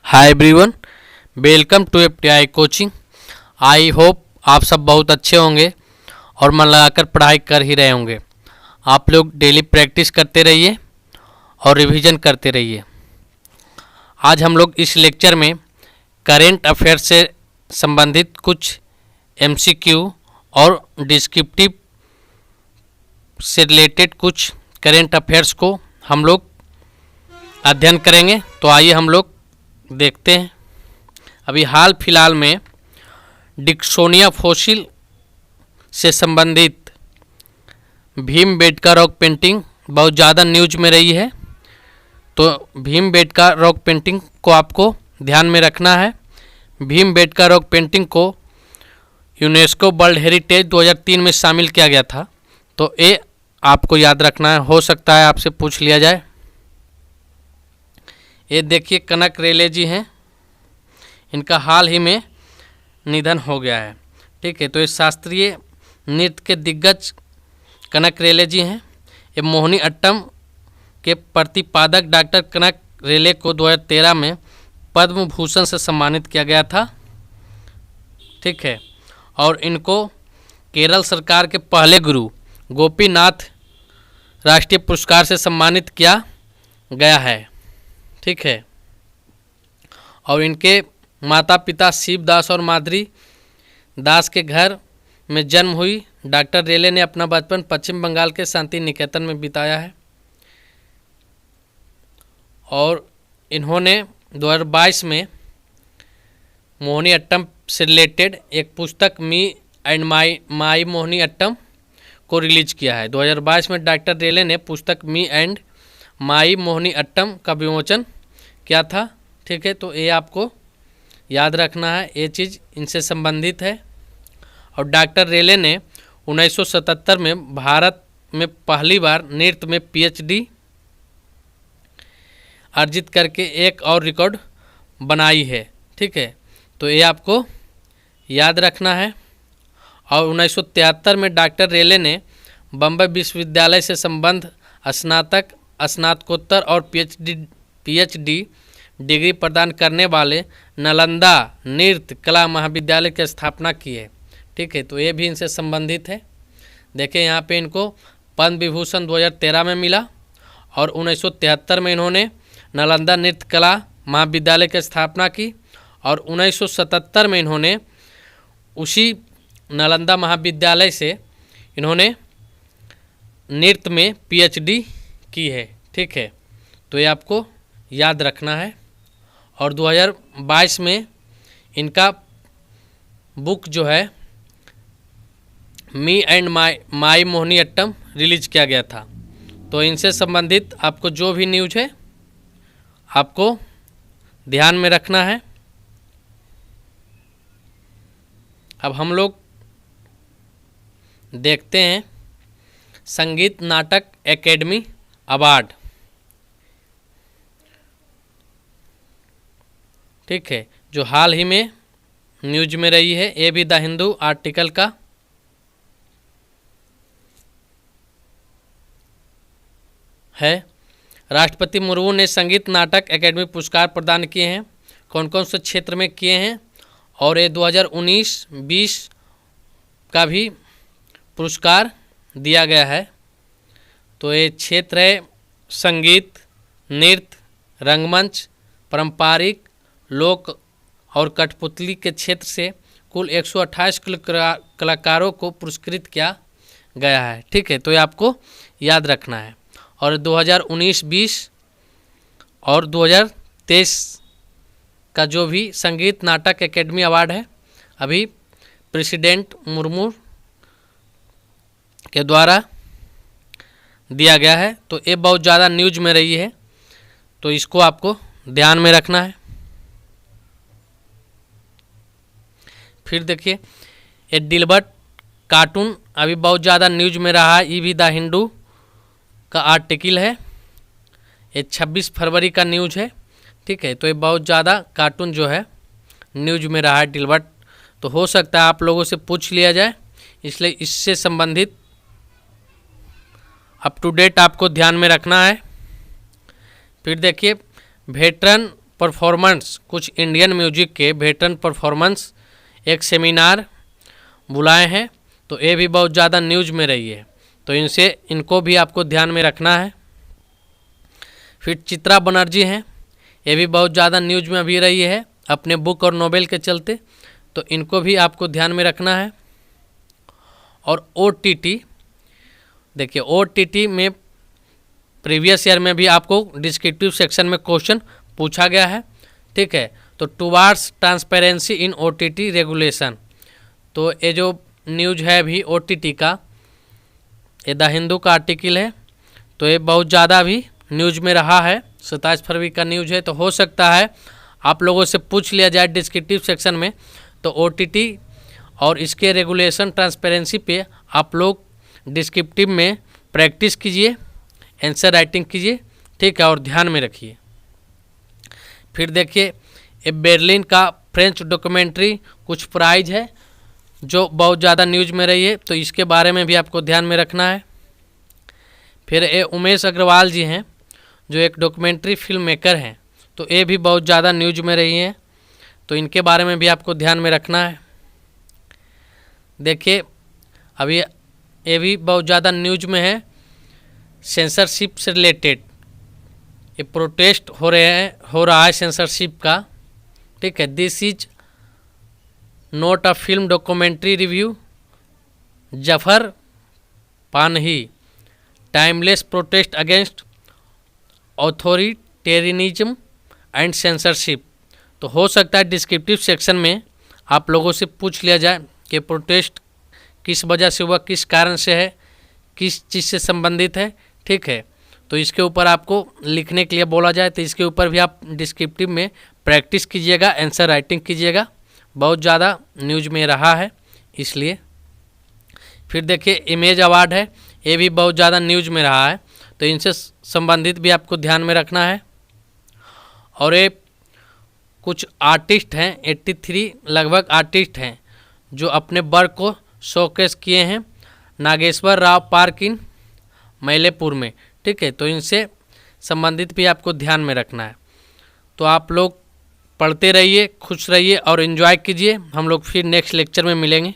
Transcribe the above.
Hi everyone, welcome to FTI coaching. I hope आप सब बहुत अच्छे होंगे और मन लगाकर पढ़ाई कर ही रहे होंगे। आप लोग डेली प्रैक्टिस करते रहिए और रिवीजन करते रहिए। आज हम लोग इस लेक्चर में करेंट अफेयर्स से संबंधित कुछ एमसीक्यू और डिस्क्रिप्टिव से रिलेटेड कुछ करेंट अफेयर्स को हम लोग अध्ययन करेंगे। तो आइए हम लोग देखते हैं। अभी हाल फिलहाल में डिक्सोनिया फॉसिल से संबंधित भीमबेटका रॉक पेंटिंग बहुत ज़्यादा न्यूज में रही है। तो भीमबेटका रॉक पेंटिंग को आपको ध्यान में रखना है। भीमबेटका रॉक पेंटिंग को यूनेस्को वर्ल्ड हेरिटेज 2003 में शामिल किया गया था। तो ये आपको याद रखना है, हो सकता है आपसे पूछ लिया जाए। ये देखिए कनक रेले जी हैं, इनका हाल ही में निधन हो गया है। ठीक है, तो ये शास्त्रीय नृत्य के दिग्गज कनक रेले जी हैं। ये मोहिनी अट्टम के प्रतिपादक डॉक्टर कनक रेले को 2013 में पद्म भूषण से सम्मानित किया गया था। ठीक है, और इनको केरल सरकार के पहले गुरु गोपीनाथ राष्ट्रीय पुरस्कार से सम्मानित किया गया है। ठीक है, और इनके माता पिता शिवदास और माधुरी दास के घर में जन्म हुई। डॉक्टर रेले ने अपना बचपन पश्चिम बंगाल के शांति निकेतन में बिताया है और इन्होंने 2022 में मोहिनी अट्टम से रिलेटेड एक पुस्तक मी एंड माई मोहिनी अट्टम को रिलीज किया है। 2022 में डॉक्टर रेले ने पुस्तक मी एंड माई मोहिनी अट्टम का विमोचन किया था। ठीक है, तो ये आपको याद रखना है, ये चीज़ इनसे संबंधित है। और डॉक्टर रेले ने 1977 में भारत में पहली बार नृत्य में पीएचडी अर्जित करके एक और रिकॉर्ड बनाई है। ठीक है, तो ये आपको याद रखना है। और 1973 में डॉक्टर रेले ने बम्बई विश्वविद्यालय से संबद्ध स्नातक, स्नातकोत्तर और पीएचडी डिग्री प्रदान करने वाले नालंदा नृत्य कला महाविद्यालय की स्थापना की है। ठीक है, तो ये भी इनसे संबंधित है। देखें यहाँ पे इनको पद्म विभूषण 2013 में मिला और 1973 में इन्होंने नालंदा नृत्य कला महाविद्यालय की स्थापना की और 1977 में इन्होंने उसी नालंदा महाविद्यालय से इन्होंने नृत्य में पीएचडी की है। ठीक है, तो ये आपको याद रखना है। और 2022 में इनका बुक जो है me and my Mohiniyattam release किया गया था। तो इनसे संबंधित आपको जो भी न्यूज है आपको ध्यान में रखना है। अब हम लोग देखते हैं संगीत नाटक एकेडमी अवार्ड। ठीक है, जो हाल ही में न्यूज में रही है, ये भी द हिंदू आर्टिकल का है। राष्ट्रपति मुर्मू ने संगीत नाटक एकेडमी पुरस्कार प्रदान किए हैं। कौन कौन से क्षेत्र में किए हैं, और ये 2019-20 का भी पुरस्कार दिया गया है। तो ये क्षेत्र है संगीत, नृत्य, रंगमंच, पारंपरिक, लोक और कठपुतली के क्षेत्र से कुल 128 कलाकारों को पुरस्कृत किया गया है। ठीक है, तो ये आपको याद रखना है। और 2019-20 और 2023 का जो भी संगीत नाटक एकेडमी अवार्ड है, अभी प्रेसिडेंट मुर्मू के द्वारा दिया गया है। तो ये बहुत ज़्यादा न्यूज में रही है, तो इसको आपको ध्यान में रखना है। फिर देखिए ये डिलबर्ट कार्टून अभी बहुत ज़्यादा न्यूज में रहा है। ये भी द हिंदू का आर्टिकल है, ये 26 फरवरी का न्यूज है। ठीक है, तो ये बहुत ज़्यादा कार्टून जो है न्यूज में रहा है डिलबर्ट। तो हो सकता है आप लोगों से पूछ लिया जाए, इसलिए इससे संबंधित अप टू डेट आपको ध्यान में रखना है। फिर देखिए वेटरन परफॉर्मेंस, कुछ इंडियन म्यूजिक के वेटरन परफॉर्मेंस एक सेमिनार बुलाए हैं, तो ये भी बहुत ज़्यादा न्यूज में रही है, तो इनको भी आपको ध्यान में रखना है। फिर चित्रा बनर्जी हैं, ये भी बहुत ज़्यादा न्यूज में अभी रही है अपने बुक और नोवेल के चलते, तो इनको भी आपको ध्यान में रखना है। और OTT, देखिए OTT में प्रीवियस ईयर में भी आपको डिस्क्रिप्टिव सेक्शन में क्वेश्चन पूछा गया है, ठीक है। तो towards transparency in OTT regulation, तो ये जो न्यूज है अभी OTT का, ये द हिंदू का आर्टिकल है, तो ये बहुत ज़्यादा भी न्यूज में रहा है। 27 फरवरी का न्यूज है, तो हो सकता है आप लोगों से पूछ लिया जाए डिस्क्रिप्टिव सेक्शन में, तो OTT और इसके रेगुलेशन ट्रांसपेरेंसी पे आप लोग डिस्क्रिप्टिव में प्रैक्टिस कीजिए, आंसर राइटिंग कीजिए, ठीक है, और ध्यान में रखिए। फिर देखिए ये बर्लिन का फ्रेंच डॉक्यूमेंट्री कुछ प्राइज है जो बहुत ज़्यादा न्यूज में रही है, तो इसके बारे में भी आपको ध्यान में रखना है। फिर ये उमेश अग्रवाल जी हैं जो एक डॉक्यूमेंट्री फिल्म मेकर हैं, तो ये भी बहुत ज़्यादा न्यूज में रही हैं, तो इनके बारे में भी आपको ध्यान में रखना है। देखिए अभी ये भी बहुत ज़्यादा न्यूज में है, सेंसरशिप से रिलेटेड ये प्रोटेस्ट हो रहा है सेंसरशिप का, ठीक है। This is not a film documentary review, Jafar Panahi, timeless protest against authoritarianism and censorship. तो हो सकता है डिस्क्रिप्टिव सेक्शन में आप लोगों से पूछ लिया जाए कि प्रोटेस्ट किस वजह से हुआ, किस कारण से है, किस चीज़ से संबंधित है, ठीक है। तो इसके ऊपर आपको लिखने के लिए बोला जाए, तो इसके ऊपर भी आप डिस्क्रिप्टिव में प्रैक्टिस कीजिएगा, आंसर राइटिंग कीजिएगा, बहुत ज़्यादा न्यूज में रहा है इसलिए। फिर देखिए इमेज अवार्ड है, ये भी बहुत ज़्यादा न्यूज में रहा है, तो इनसे संबंधित भी आपको ध्यान में रखना है। और ये कुछ आर्टिस्ट हैं, 83 लगभग आर्टिस्ट हैं जो अपने वर्क को शोकेस किए हैं नागेश्वर राव पार्क इन मैलेपुर में, ठीक है। तो इनसे संबंधित भी आपको ध्यान में रखना है। तो आप लोग पढ़ते रहिए, खुश रहिए और एंजॉय कीजिए। हम लोग फिर नेक्स्ट लेक्चर में मिलेंगे।